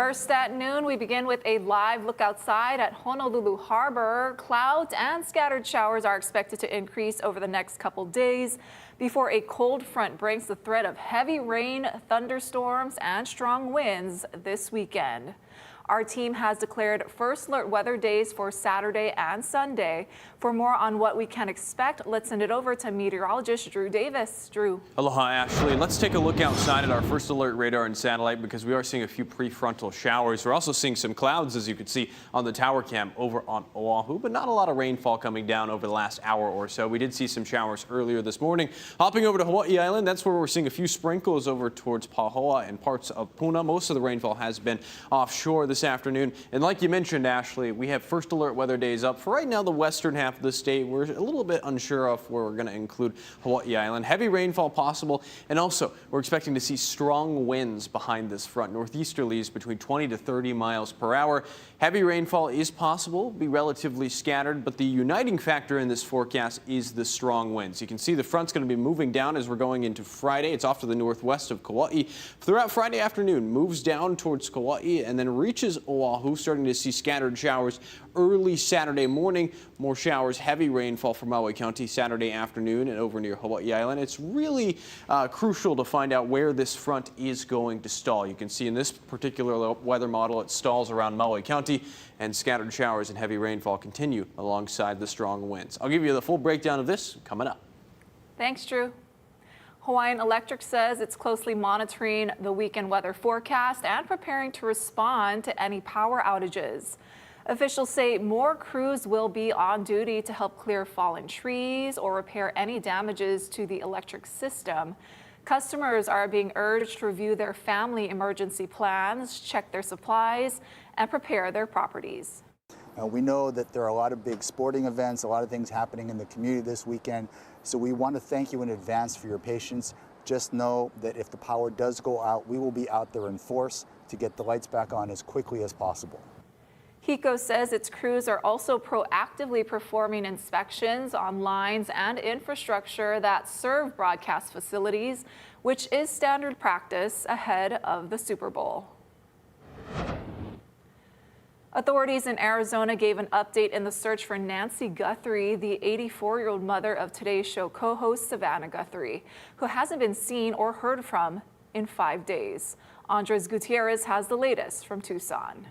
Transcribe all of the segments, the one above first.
First at noon, we begin with a live look outside at Honolulu Harbor. Clouds and scattered showers are expected to increase over the next couple days before a cold front brings the threat of heavy rain, thunderstorms, and strong winds this weekend. Our team has declared first alert weather days for Saturday and Sunday. For more on what we can expect, let's send it over to meteorologist Drew Davis. Drew. Aloha, Ashley. Let's take a look outside at our first alert radar and satellite because we are seeing a few prefrontal showers. We're also seeing some clouds, as you can see on the tower cam over on Oahu, but not a lot of rainfall coming down over the last hour or so. We did see some showers earlier this morning. Hopping over to Hawaii Island, that's where we're seeing a few sprinkles over towards Pahoa and parts of Puna. Most of the rainfall has been offshore this afternoon. And like you mentioned, Ashley, we have first alert weather days up. For right now, the western half of the state, we're a little bit unsure of where we're going to include Hawaii Island. Heavy rainfall possible. And also, we're expecting to see strong winds behind this front. Northeasterlies between 20 to 30 miles per hour. Heavy rainfall is possible, be relatively scattered, but the uniting factor in this forecast is the strong winds. You can see the front's going to be moving down as we're going into Friday. It's off to the northwest of Kauai. Throughout Friday afternoon, moves down towards Kauai and then reaches Oahu, starting to see scattered showers early Saturday morning. More showers, heavy rainfall for Maui County Saturday afternoon and over near Hawaii Island. It's really crucial to find out where this front is going to stall. You can see in this particular weather model, it stalls around Maui County, and scattered showers and heavy rainfall continue alongside the strong winds. I'll give you the full breakdown of this coming up. Thanks, Drew. Hawaiian Electric says it's closely monitoring the weekend weather forecast and preparing to respond to any power outages. Officials say more crews will be on duty to help clear fallen trees or repair any damages to the electric system. Customers are being urged to review their family emergency plans, check their supplies, and prepare their properties. We know that there are a lot of big sporting events, a lot of things happening in the community this weekend. So we want to thank you in advance for your patience. Just know that if the power does go out, we will be out there in force to get the lights back on as quickly as possible. HECO says its crews are also proactively performing inspections on lines and infrastructure that serve broadcast facilities, which is standard practice ahead of the Super Bowl. Authorities in Arizona gave an update in the search for Nancy Guthrie, the 84-year-old mother of Today's Show co-host Savannah Guthrie, who hasn't been seen or heard from in 5 days. Andres Gutierrez has the latest from Tucson.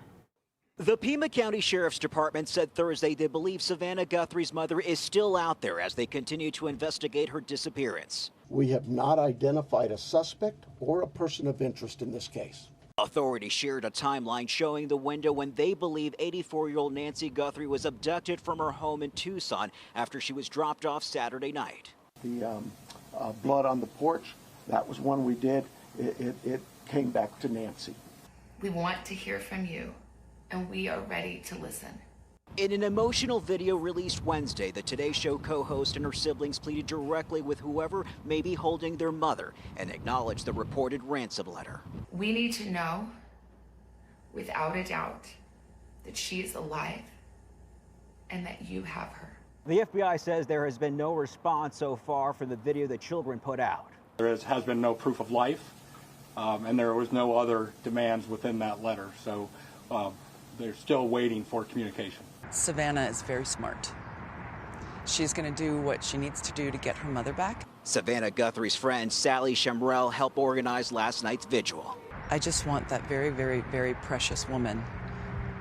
The Pima County Sheriff's Department said Thursday they believe Savannah Guthrie's mother is still out there as they continue to investigate her disappearance. We have not identified a suspect or a person of interest in this case. Authorities shared a timeline showing the window when they believe 84-year-old Nancy Guthrie was abducted from her home in Tucson after she was dropped off Saturday night. The blood on the porch, that was one we did. It came back to Nancy. We want to hear from you, and we are ready to listen. In an emotional video released Wednesday, the Today Show co-host and her siblings pleaded directly with whoever may be holding their mother and acknowledged the reported ransom letter. We need to know, without a doubt, that she is alive and that you have her. The FBI says there has been no response so far for the video the children put out. There has been no proof of life, and there was no other demands within that letter. So they're still waiting for communication. Savannah is very smart. She's going to do what she needs to do to get her mother back. Savannah Guthrie's friend Sally Shamrell helped organize last night's vigil. I just want that very, very, very precious woman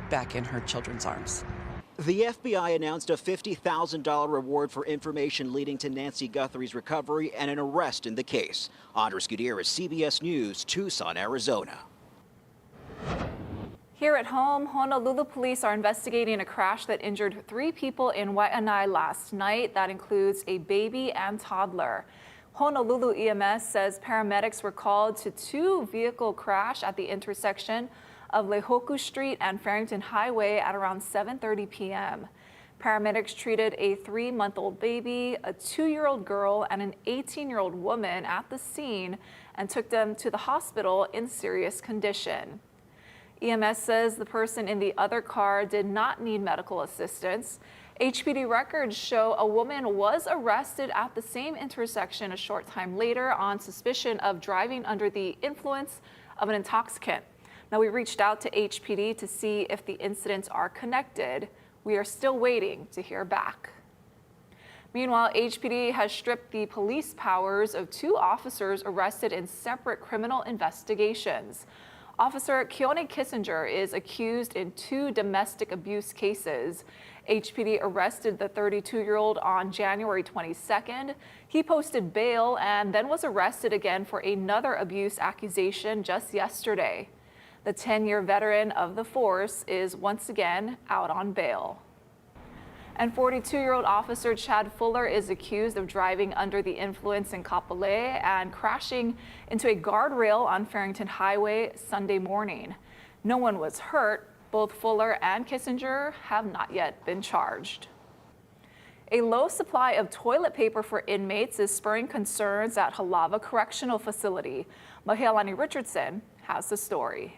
back in her children's arms. The FBI announced a $50,000 reward for information leading to Nancy Guthrie's recovery and an arrest in the case. Andres Gutierrez, CBS News, Tucson, Arizona. Here at home, Honolulu police are investigating a crash that injured 3 people in Waianae last night. That includes a baby and toddler. Honolulu EMS says paramedics were called to 2-vehicle crash at the intersection of Lehoku Street and Farrington Highway at around 7:30 p.m. Paramedics treated a 3-month-old baby, a 2-year-old girl, and an 18-year-old woman at the scene and took them to the hospital in serious condition. EMS says the person in the other car did not need medical assistance. HPD records show a woman was arrested at the same intersection a short time later on suspicion of driving under the influence of an intoxicant. Now, we reached out to HPD to see if the incidents are connected. We are still waiting to hear back. Meanwhile, HPD has stripped the police powers of 2 officers arrested in separate criminal investigations. Officer Keone Kissinger is accused in 2 domestic abuse cases. HPD arrested the 32-year-old on January 22nd. He posted bail and then was arrested again for another abuse accusation just yesterday. The 10-year veteran of the force is once again out on bail. And 42-year-old Officer Chad Fuller is accused of driving under the influence in Kapolei and crashing into a guardrail on Farrington Highway Sunday morning. No one was hurt. Both Fuller and Kissinger have not yet been charged. A low supply of toilet paper for inmates is spurring concerns at Halawa Correctional Facility. Mahealani Richardson has the story.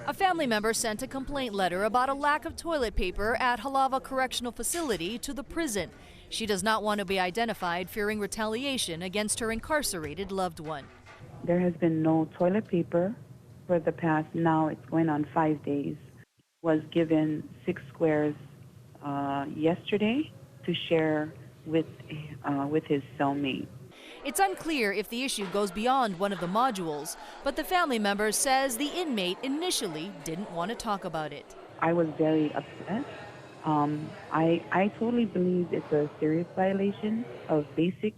A family member sent a complaint letter about a lack of toilet paper at Halawa Correctional Facility to the prison. She does not want to be identified, fearing retaliation against her incarcerated loved one. There has been no toilet paper for the past, now it's going on 5 days. Was given 6 squares yesterday to share with his cellmate. It's unclear if the issue goes beyond one of the modules, but the family member says the inmate initially didn't want to talk about it. I was very upset. I totally believe it's a serious violation of basic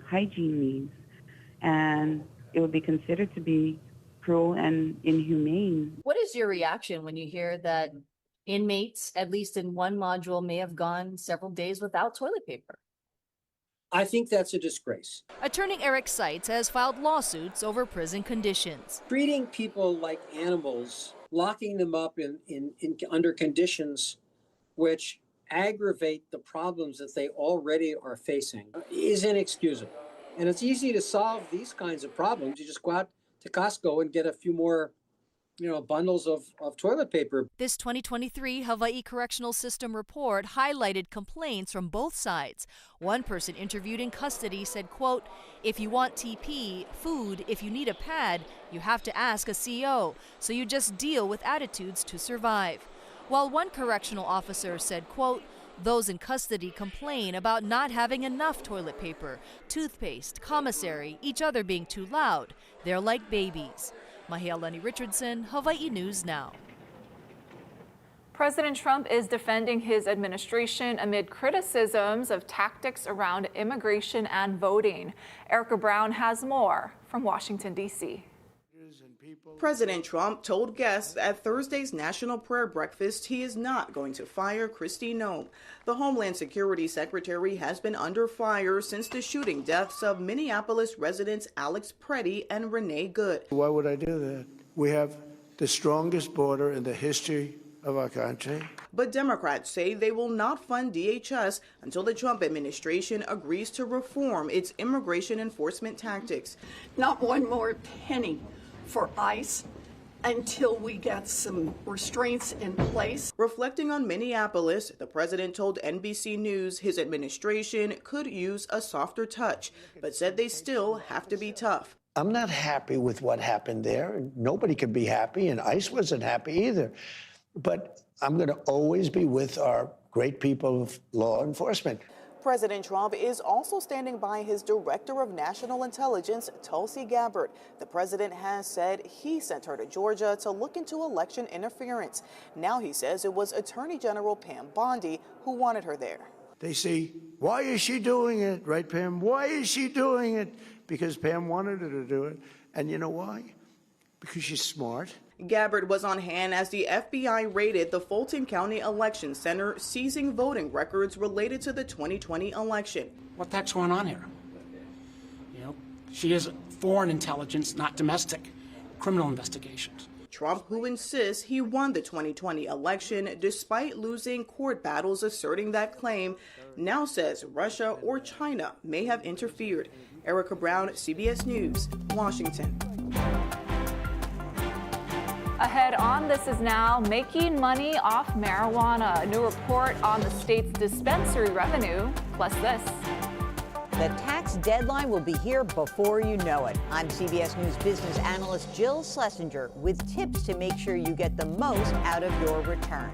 hygiene needs, and it would be considered to be cruel and inhumane. What is your reaction when you hear that inmates, at least in one module, may have gone several days without toilet paper? I think that's a disgrace. Attorney Eric Seitz has filed lawsuits over prison conditions. Treating people like animals, locking them up under conditions which aggravate the problems that they already are facing is inexcusable. And it's easy to solve these kinds of problems. You just go out to Costco and get a few more bundles of toilet paper. This 2023 Hawaii Correctional System report highlighted complaints from both sides. One person interviewed in custody said, quote, "If you want TP, food, if you need a pad, you have to ask a CO, so you just deal with attitudes to survive." While one correctional officer said, quote, "Those in custody complain about not having enough toilet paper, toothpaste, commissary, each other being too loud. They're like babies." Mahealani Richardson, Hawaii News Now. President Trump is defending his administration amid criticisms of tactics around immigration and voting. Erica Brown has more from Washington, D.C. President Trump told guests at Thursday's National Prayer Breakfast he is not going to fire Kristi Noem. The Homeland Security Secretary has been under fire since the shooting deaths of Minneapolis residents Alex Preddy and Renee Good. Why would I do that? We have the strongest border in the history of our country. But Democrats say they will not fund DHS until the Trump administration agrees to reform its immigration enforcement tactics. Not one more penny for ICE until we get some restraints in place. Reflecting on Minneapolis, the president told NBC News his administration could use a softer touch, but said they still have to be tough. I'm not happy with what happened there. Nobody could be happy, and ICE wasn't happy either. But I'm going to always be with our great people of law enforcement. President Trump is also standing by his Director of National Intelligence, Tulsi Gabbard. The president has said he sent her to Georgia to look into election interference. Now he says it was Attorney General Pam Bondi who wanted her there. They say, why is she doing it? Right, Pam? Why is she doing it? Because Pam wanted her to do it. And you know why? Because she's smart. Gabbard was on hand as the FBI raided the Fulton County Election Center, seizing voting records related to the 2020 election. What the heck's going on here? She is foreign intelligence, not domestic. Criminal investigations. Trump, who insists he won the 2020 election despite losing court battles asserting that claim, now says Russia or China may have interfered. Erica Brown, CBS News, Washington. Ahead on This Is Now, making money off marijuana. A new report on the state's dispensary revenue, plus this. The tax deadline will be here before you know it. I'm CBS News business analyst Jill Schlesinger with tips to make sure you get the most out of your return.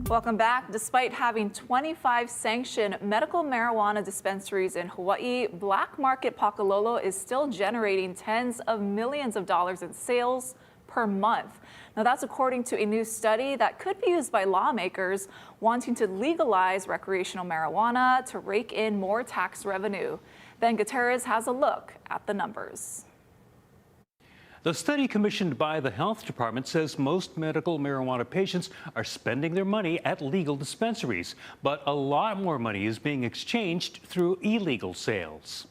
Welcome back. Despite having 25 sanctioned medical marijuana dispensaries in Hawaii, black market Pakalolo is still generating tens of millions of dollars in sales per month. Now that's according to a new study that could be used by lawmakers wanting to legalize recreational marijuana to rake in more tax revenue. Ben Gutierrez has a look at the numbers. The study commissioned by the health department says most medical marijuana patients are spending their money at legal dispensaries, but a lot more money is being exchanged through illegal sales.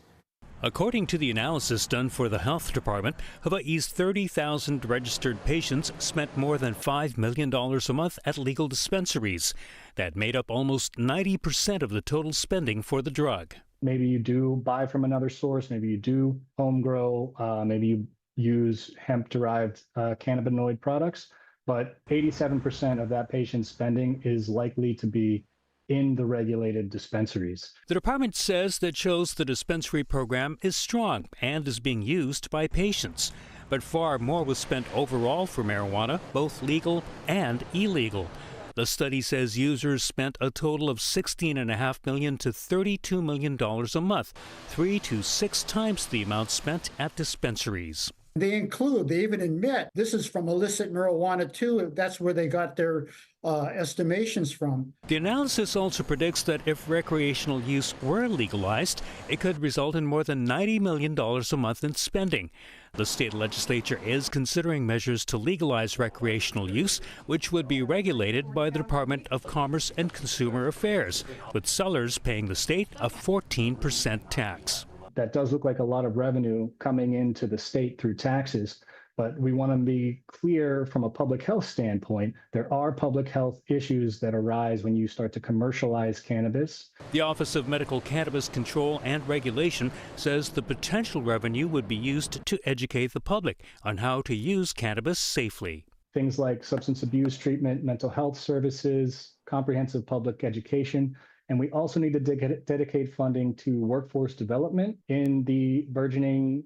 According to the analysis done for the health department, Hawaii's 30,000 registered patients spent more than $5 million a month at legal dispensaries. That made up almost 90% of the total spending for the drug. Maybe you do buy from another source, maybe you do home grow, maybe you use hemp-derived cannabinoid products, but 87% of that patient's spending is likely to be in the regulated dispensaries. The department says that shows the dispensary program is strong and is being used by patients. But far more was spent overall for marijuana, both legal and illegal. The study says users spent a total of $16.5 million to $32 million a month, 3 to 6 times the amount spent at dispensaries. They even admit this is from illicit marijuana too. That's where they got their estimations from. The analysis also predicts that if recreational use were legalized, it could result in more than $90 million a month in spending. The state legislature is considering measures to legalize recreational use, which would be regulated by the Department of Commerce and Consumer Affairs, with sellers paying the state a 14% tax. That does look like a lot of revenue coming into the state through taxes, but we want to be clear from a public health standpoint. There are public health issues that arise when you start to commercialize cannabis. The Office of Medical Cannabis Control and Regulation says the potential revenue would be used to educate the public on how to use cannabis safely. Things like substance abuse treatment, mental health services, comprehensive public education. And we also need to dedicate funding to workforce development in the burgeoning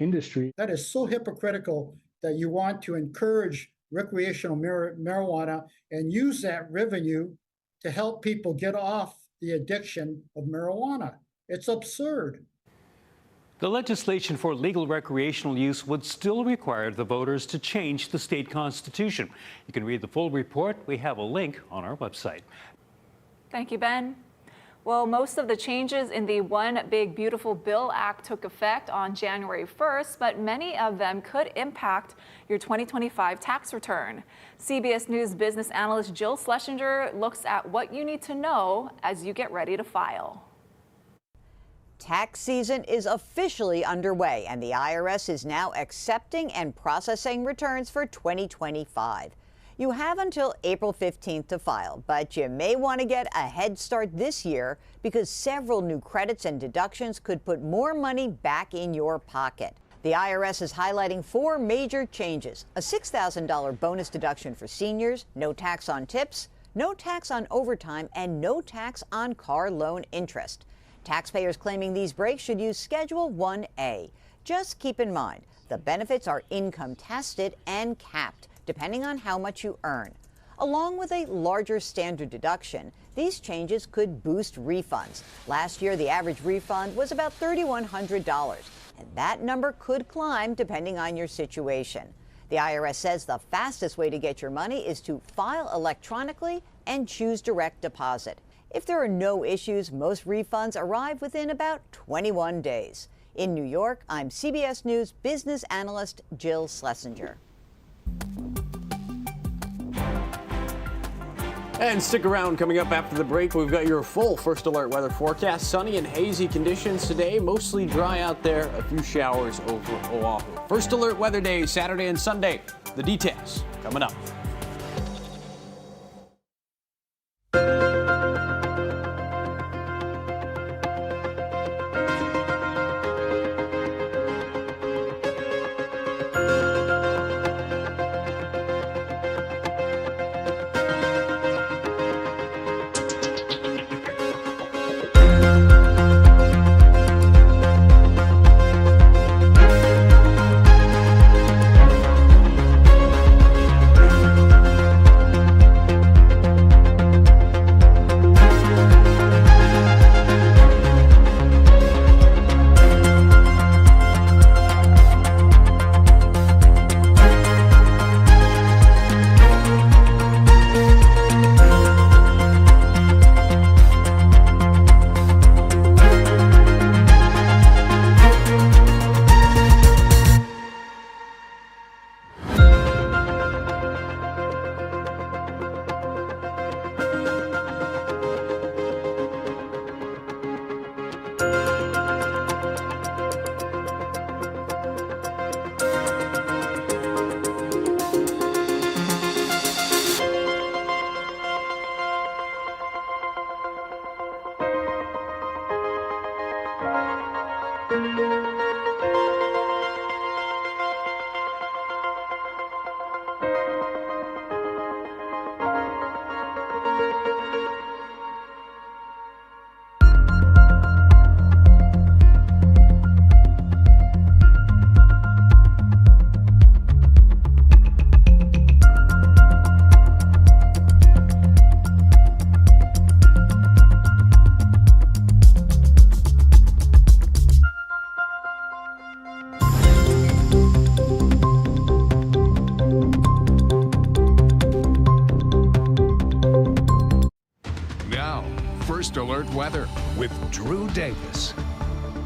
industry. That is so hypocritical that you want to encourage recreational marijuana and use that revenue to help people get off the addiction of marijuana. It's absurd. The legislation for legal recreational use would still require the voters to change the state constitution. You can read the full report. We have a link on our website. Thank you, Ben. Well, most of the changes in the One Big Beautiful Bill Act took effect on January 1st, but many of them could impact your 2025 tax return. CBS News business analyst Jill Schlesinger looks at what you need to know as you get ready to file. Tax season is officially underway, and the IRS is now accepting and processing returns for 2025. You have until April 15th to file, but you may want to get a head start this year because several new credits and deductions could put more money back in your pocket. The IRS is highlighting 4 major changes: a $6,000 bonus deduction for seniors, no tax on tips, no tax on overtime, and no tax on car loan interest. Taxpayers claiming these breaks should use Schedule 1A. Just keep in mind, the benefits are income tested and capped, depending on how much you earn. Along with a larger standard deduction, these changes could boost refunds. Last year, the average refund was about $3,100, and that number could climb depending on your situation. The IRS says the fastest way to get your money is to file electronically and choose direct deposit. If there are no issues, most refunds arrive within about 21 days. In New York, I'm CBS News business analyst Jill Schlesinger. And stick around. Coming up after the break, we've got your full First Alert weather forecast. Sunny and hazy conditions today, mostly dry out there, a few showers over Oahu. First Alert weather day, Saturday and Sunday. The details coming up. First Alert weather with Drew Davis.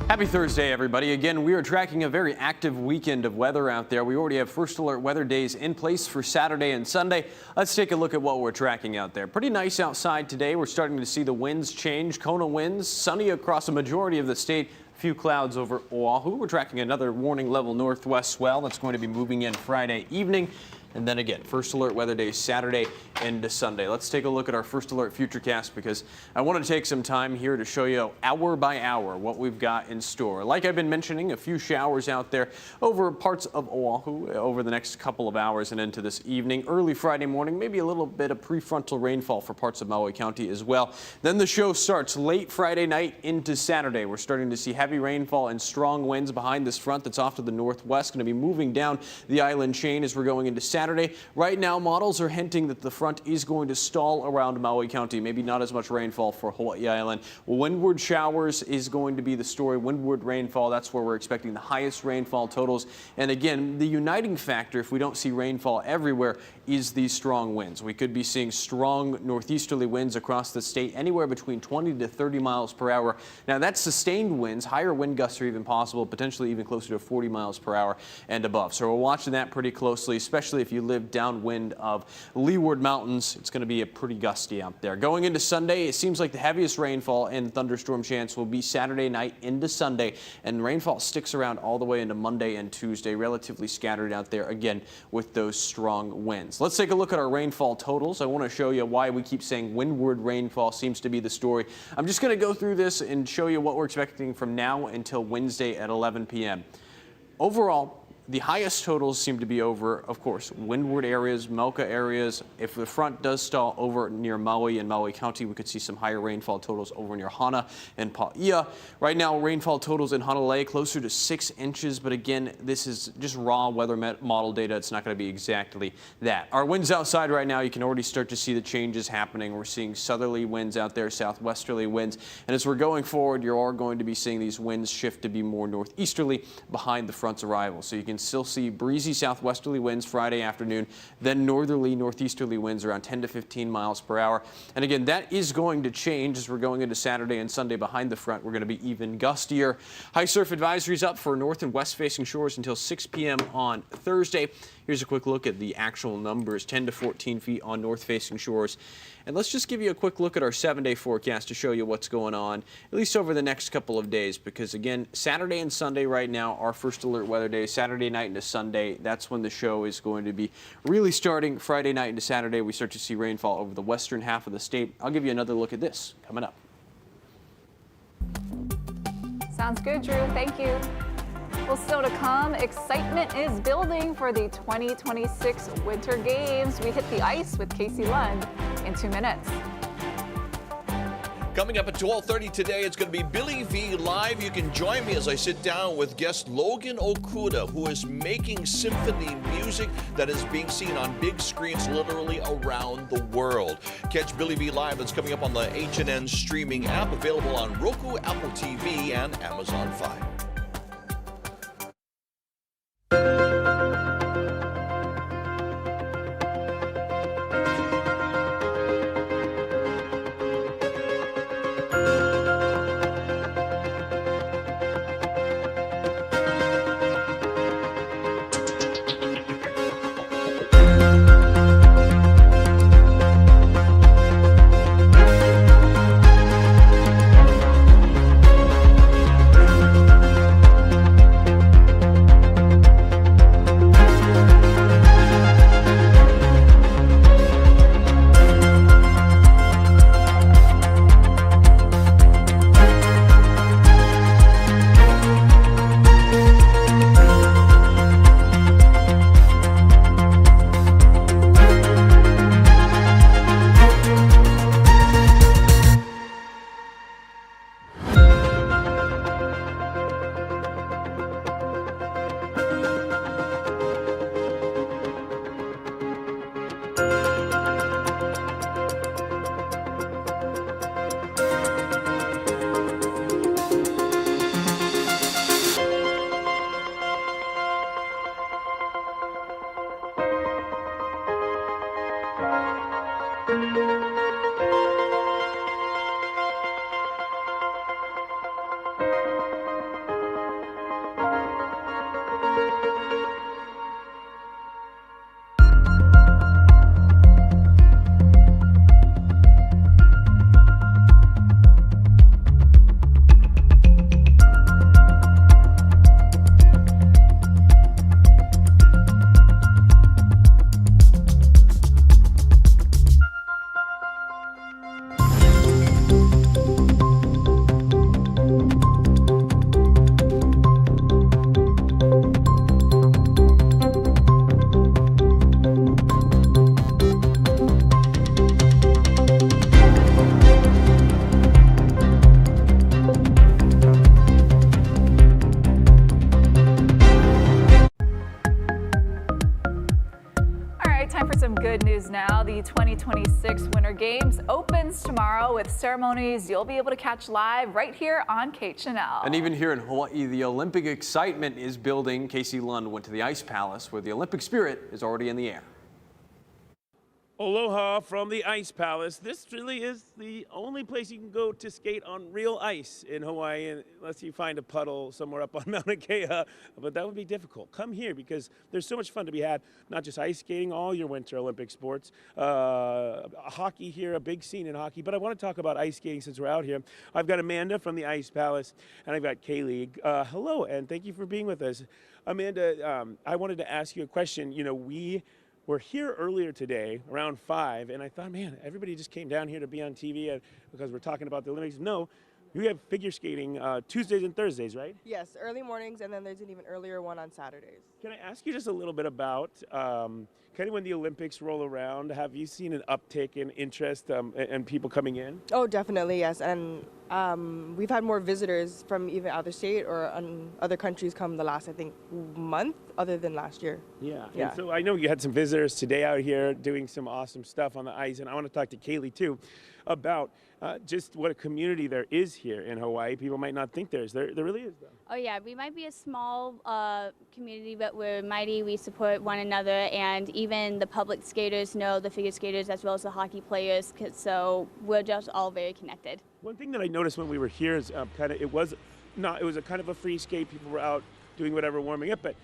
Happy Thursday, everybody. Again, we are tracking a very active weekend of weather out there. We already have First Alert weather days in place for Saturday and Sunday. Let's take a look at what we're tracking out there. Pretty nice outside today. We're starting to see the winds change. Kona winds, sunny across a majority of the state. A few clouds over Oahu. We're tracking another warning level northwest swell that's going to be moving in Friday evening. And then again, First Alert weather days Saturday into Sunday. Let's take a look at our First Alert Futurecast because I want to take some time here to show you hour by hour what we've got in store. Like I've been mentioning, a few showers out there over parts of Oahu over the next couple of hours and into this evening. Early Friday morning, maybe a little bit of prefrontal rainfall for parts of Maui County as well. Then the show starts late Friday night into Saturday. We're starting to see heavy rainfall and strong winds behind this front that's off to the northwest. Going to be moving down the island chain as we're going into Saturday Saturday. Right now, models are hinting that the front is going to stall around Maui County. Maybe not as much rainfall for Hawaii Island. Windward showers is going to be the story. Windward rainfall, that's where we're expecting the highest rainfall totals. And again, the uniting factor, if we don't see rainfall everywhere, is these strong winds. We could be seeing strong northeasterly winds across the state, anywhere between 20 to 30 miles per hour. Now, that's sustained winds. Higher wind gusts are even possible, potentially even closer to 40 miles per hour and above. So we're watching that pretty closely, especially if you live downwind of Leeward Mountains. It's going to be a pretty gusty out there. Going into Sunday, it seems like the heaviest rainfall and thunderstorm chance will be Saturday night into Sunday, and rainfall sticks around all the way into Monday and Tuesday, relatively scattered out there again with those strong winds. Let's take a look at our rainfall totals. I want to show you why we keep saying windward rainfall seems to be the story. I'm just going to go through this and show you what we're expecting from now until Wednesday at 11 p.m. Overall, the highest totals seem to be over, of course, windward areas, Mocha areas. If the front does stall over near Maui and Maui County, we could see some higher rainfall totals over near Hana and Paia. Right now, rainfall totals in Honolulu closer to 6 inches, but again, this is just raw weather model data. It's not going to be exactly that. Our winds outside right now, you can already start to see the changes happening. We're seeing southerly winds out there, southwesterly winds, and as we're going forward, you are going to be seeing these winds shift to be more northeasterly behind the front's arrival. So you can still see breezy southwesterly winds Friday afternoon, then northerly northeasterly winds around 10 to 15 miles per hour. And again, that is going to change as we're going into Saturday and Sunday. Behind the front, we're going to be even gustier. High surf advisories up for north and west facing shores until 6 p.m. on Thursday. Here's a quick look at the actual numbers, 10 to 14 feet on north facing shores. And let's just give you a quick look at our 7-day forecast to show you what's going on, at least over the next couple of days, because again, Saturday and Sunday right now are first alert weather days. Saturday night into Sunday, that's when the show is going to be really starting. Friday night into Saturday, we start to see rainfall over the western half of the state. I'll give you another look at this coming up. Sounds good, Drew. Thank you. Well, still to come, excitement is building for the 2026 Winter Games. We hit the ice with Casey Lund in 2 minutes. Coming up at 12:30 today, it's going to be Billy V Live. You can join me as I sit down with guest Logan Okuda, who is making symphony music that is being seen on big screens literally around the world. Catch Billy V Live. That's coming up on the H&N streaming app, available on Roku, Apple TV, and Amazon Fire. Good news now, the 2026 Winter Games opens tomorrow with ceremonies you'll be able to catch live right here on KHNL. And even here in Hawaii, the Olympic excitement is building. Casey Lund went to the Ice Palace where the Olympic spirit is already in the air. Aloha from the Ice Palace. This really is the only place you can go to skate on real ice in Hawaii, unless you find a puddle somewhere up on Mauna Kea, but that would be difficult. Come here because there's so much fun to be had, not just ice skating, all your Winter Olympic sports. Hockey here, a big scene in hockey, but I want to talk about ice skating since we're out here. I've got Amanda from the Ice Palace, and I've got Kaylee. Hello, and thank you for being with us. Amanda, I wanted to ask you a question. You know, we're here earlier today around 5, and I thought, man, everybody just came down here to be on TV because we're talking about the Olympics. No, you have figure skating Tuesdays and Thursdays, right? Yes, early mornings, and then there's an even earlier one on Saturdays. Can I ask you just a little bit about kind of when the Olympics roll around, have you seen an uptick in interest and people coming in? Oh, definitely, yes. And we've had more visitors from even out of state or other countries come the last, I think, month, other than last year. Yeah. And so I know you had some visitors today out here doing some awesome stuff on the ice, and I want to talk to Kaylee, too, about just what a community there is here in Hawaii. People might not think there is. There really is, though. Oh, yeah. We might be a small community, but we're mighty. We support one another, and even the public skaters know the figure skaters as well as the hockey players, so we're just all very connected. One thing that I noticed when we were here is it was a kind of a free skate. People were out doing whatever, warming up, but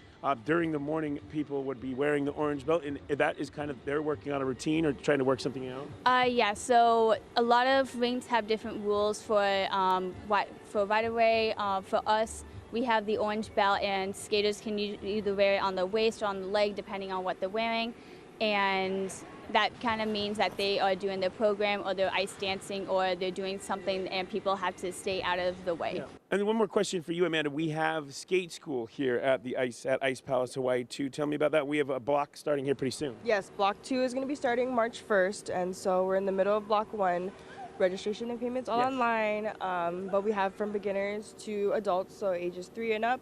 during the morning, people would be wearing the orange belt, and that is kind of, they're working on a routine or trying to work something out? Yeah, so a lot of rinks have different rules for right away. For us, we have the orange belt, and skaters can either wear it on the waist or on the leg, depending on what they're wearing. And that kind of means that they are doing their program or they're ice dancing or they're doing something and people have to stay out of the way. Yeah. And then one more question for you, Amanda. We have skate school here at the Ice Palace Hawaii too. Tell me about that. We have a block starting here pretty soon. Yes, Block 2 is going to be starting March 1st, and so we're in the middle of Block 1. Registration and payments all online, but we have from beginners to adults, so ages 3 and up.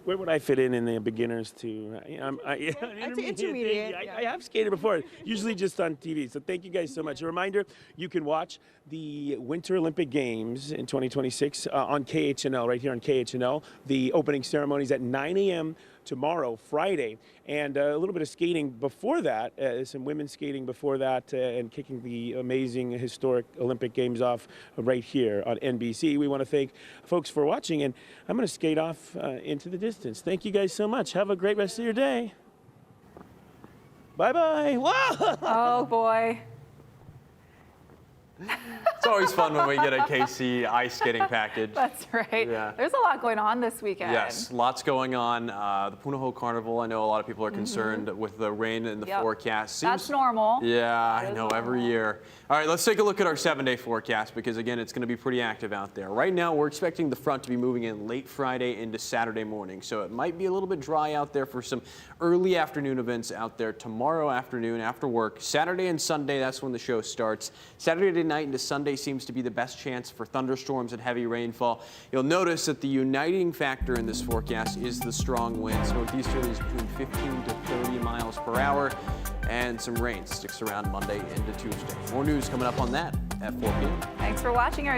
Where would I fit in the beginners to? Intermediate. I have skated before, usually just on TV. So thank you guys so much. A reminder, you can watch the Winter Olympic Games in 2026 on KHNL, right here on KHNL. The opening ceremonies at 9 a.m. tomorrow, Friday, and a little bit of skating before that, some women's skating before that, and kicking the amazing historic Olympic Games off right here on NBC. We want to thank folks for watching, and I'm going to skate off into the distance. Thank you guys so much. Have a great rest of your day. Bye-bye. Wow. Oh, boy. It's always fun when we get a KC ice skating package. That's right. Yeah. There's a lot going on this weekend. Yes, lots going on. The Punahou Carnival, I know a lot of people are concerned with the rain in the forecast. That's normal. Yeah, I know, every year. All right, let's take a look at our 7-day forecast because, again, it's going to be pretty active out there. Right now, we're expecting the front to be moving in late Friday into Saturday morning, so it might be a little bit dry out there for some early afternoon events out there tomorrow afternoon after work. Saturday and Sunday, that's when the show starts. Saturday night into Sunday seems to be the best chance for thunderstorms and heavy rainfall. You'll notice that the uniting factor in this forecast is the strong winds. Northeasterlies between 15 to 30 miles per hour, and some rain sticks around Monday into Tuesday. More news coming up on that at 4 p.m. Thanks for watching our